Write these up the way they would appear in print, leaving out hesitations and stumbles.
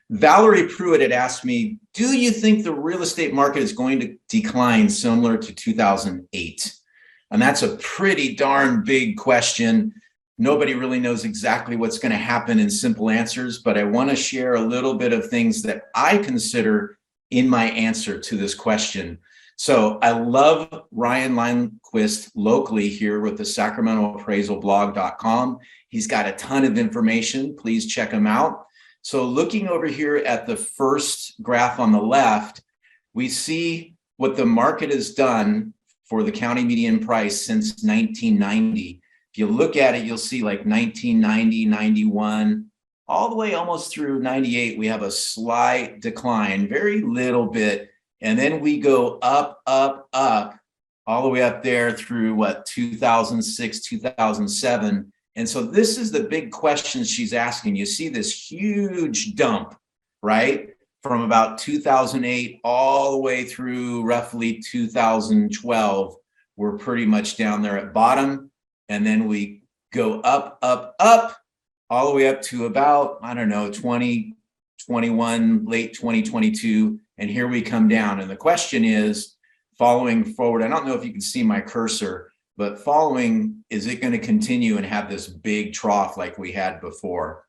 Valerie Pruitt had asked me, do you think the real estate market is going to decline similar to 2008? And that's a pretty darn big question. Nobody really knows exactly what's going to happen in simple answers, but I want to share a little bit of things that I consider in my answer to this question. So I love Ryan Lindquist locally here with the SacramentoAppraisalBlog.com. He's got a ton of information. Please check him out. So looking over here at the first graph on the left, we see what the market has done for the county median price since 1990. If you look at it, you'll see like 1990, 91, all the way almost through 98, we have a slight decline, very little bit. And then we go up, up, up, all the way up there through what, 2006, 2007. And so this is the big question she's asking. You see this huge dump, right? From about 2008 all the way through roughly 2012. We're pretty much down there at bottom. And then we go up, up, up, all the way up to about, I don't know, 2021, late 2022. And here we come down. And the question is, following forward, I don't know if you can see my cursor, but following, is it going to continue and have this big trough like we had before?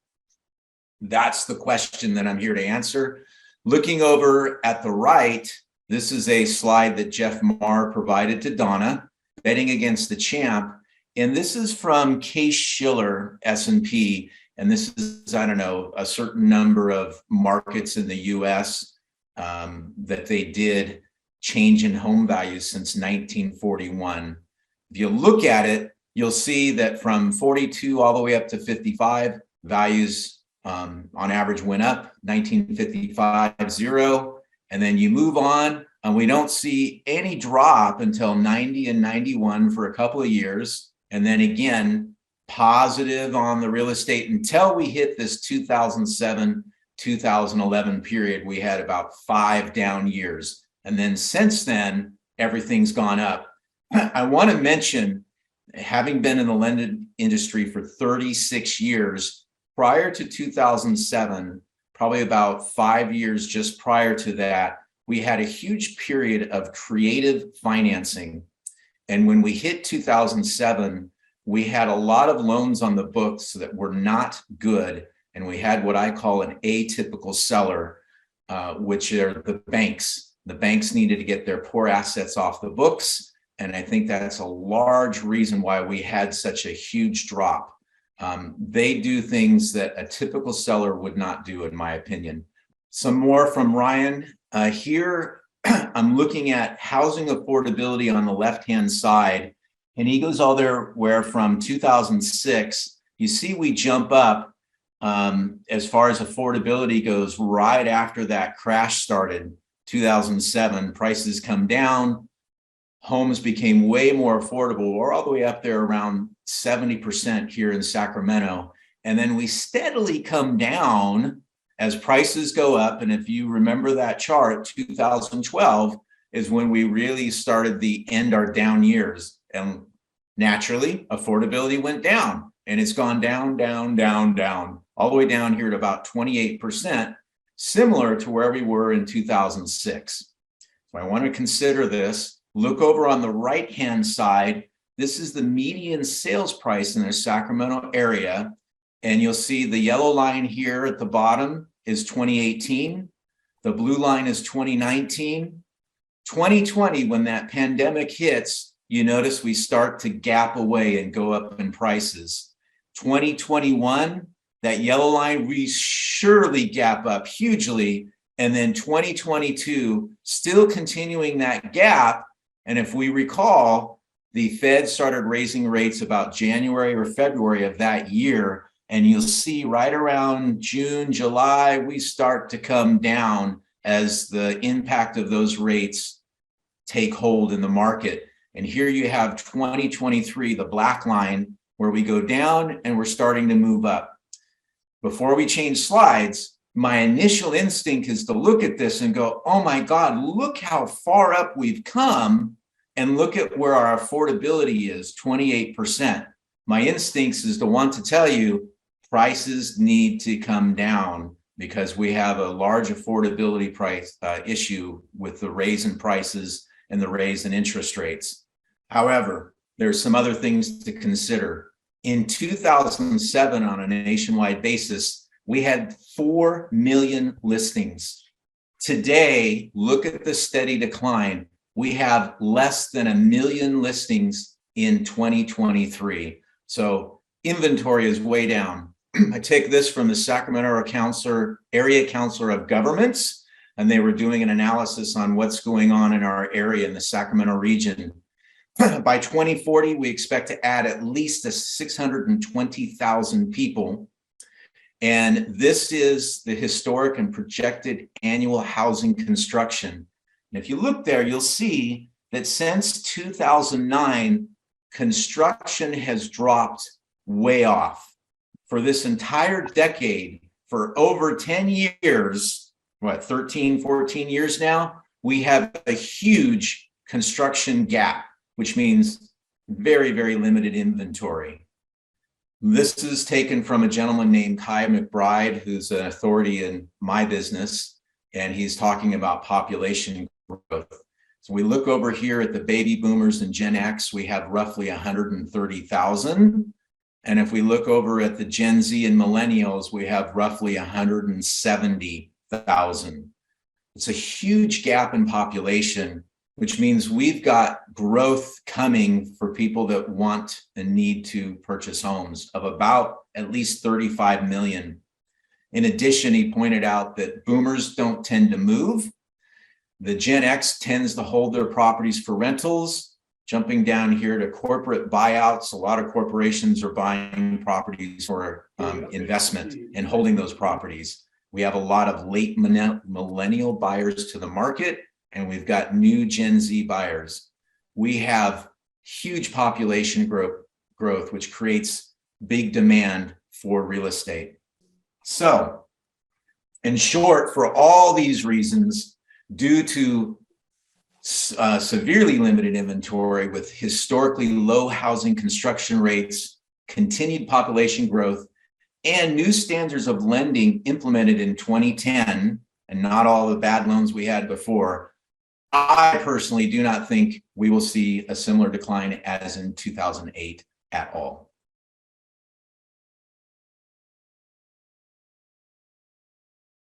That's the question that I'm here to answer. Looking over at the right, this is a slide that Jeff Marr provided to Donna, betting against the champ. And this is from Case-Shiller S&P. And this is, I don't know, a certain number of markets in the US that they did change in home values since 1941. If you look at it, you'll see that from 42 all the way up to 55, values on average went up. 1955, 0. And then you move on, and we don't see any drop until 90 and 91 for a couple of years. And then again, positive on the real estate until we hit this 2007, 2011 period. We had about 5 down years. And then since then, everything's gone up. I want to mention, having been in the lending industry for 36 years, prior to 2007, probably about 5 years just prior to that, we had a huge period of creative financing. And when we hit 2007, we had a lot of loans on the books that were not good. And we had what I call an atypical seller, which are the banks. The banks needed to get their poor assets off the books. And I think that's a large reason why we had such a huge drop. They do things that a typical seller would not do, in my opinion. Some more from Ryan. Here, I'm looking at housing affordability on the left-hand side, and he goes all there where from 2006, you see we jump up as far as affordability goes right after that crash started, 2007, prices come down, homes became way more affordable. We're all the way up there around 70% here in Sacramento. And then we steadily come down as prices go up. And if you remember that chart, 2012 is when we really started the end our down years. And naturally, affordability went down, and it's gone down, down, down, down, all the way down here to about 28%, similar to where we were in 2006. So I want to consider this. Look over on the right-hand side. This is the median sales price in the Sacramento area. And you'll see the yellow line here at the bottom is 2018. The blue line is 2019. 2020, when that pandemic hits, you notice we start to gap away and go up in prices. 2021, that yellow line, we surely gap up hugely. And then 2022, still continuing that gap. And if we recall, the Fed started raising rates about January or February of that year. And you'll see right around June, July, we start to come down as the impact of those rates take hold in the market. And here you have 2023, the black line, where we go down and we're starting to move up. Before we change slides, my initial instinct is to look at this and go, oh my God, look how far up we've come, and look at where our affordability is, 28%. My instincts is to want to tell you prices need to come down. because we have a large affordability price issue with the raise in prices and the raise in interest rates. However, there's some other things to consider. In 2007, on a nationwide basis, we had 4 million listings. Today, look at the steady decline. We have less than 1 million listings in 2023. So inventory is way down. I take this from the Sacramento Area Councilor of Governments, and they were doing an analysis on what's going on in our area in the Sacramento region. By 2040, we expect to add at least 620,000 people. And this is the historic and projected annual housing construction. And if you look there, you'll see that since 2009, construction has dropped way off. For this entire decade, for over 10 years, 13, 14 years now, we have a huge construction gap, which means very, very limited inventory. This is taken from a gentleman named Kai McBride, who's an authority in my business, and he's talking about population growth. So we look over here at the baby boomers and Gen X, we have roughly 130,000. And if we look over at the Gen Z and millennials, we have roughly 170,000. It's a huge gap in population, which means we've got growth coming for people that want and need to purchase homes of about at least 35 million. In addition, he pointed out that boomers don't tend to move. The Gen X tends to hold their properties for rentals. Jumping down here to corporate buyouts, a lot of corporations are buying properties for investment and holding those properties. We have a lot of late millennial buyers to the market, and we've got new Gen Z buyers. We have huge population growth, which creates big demand for real estate. So, in short, for all these reasons, due to severely limited inventory with historically low housing construction rates, continued population growth, and new standards of lending implemented in 2010, and not all the bad loans we had before, I personally do not think we will see a similar decline as in 2008 at all.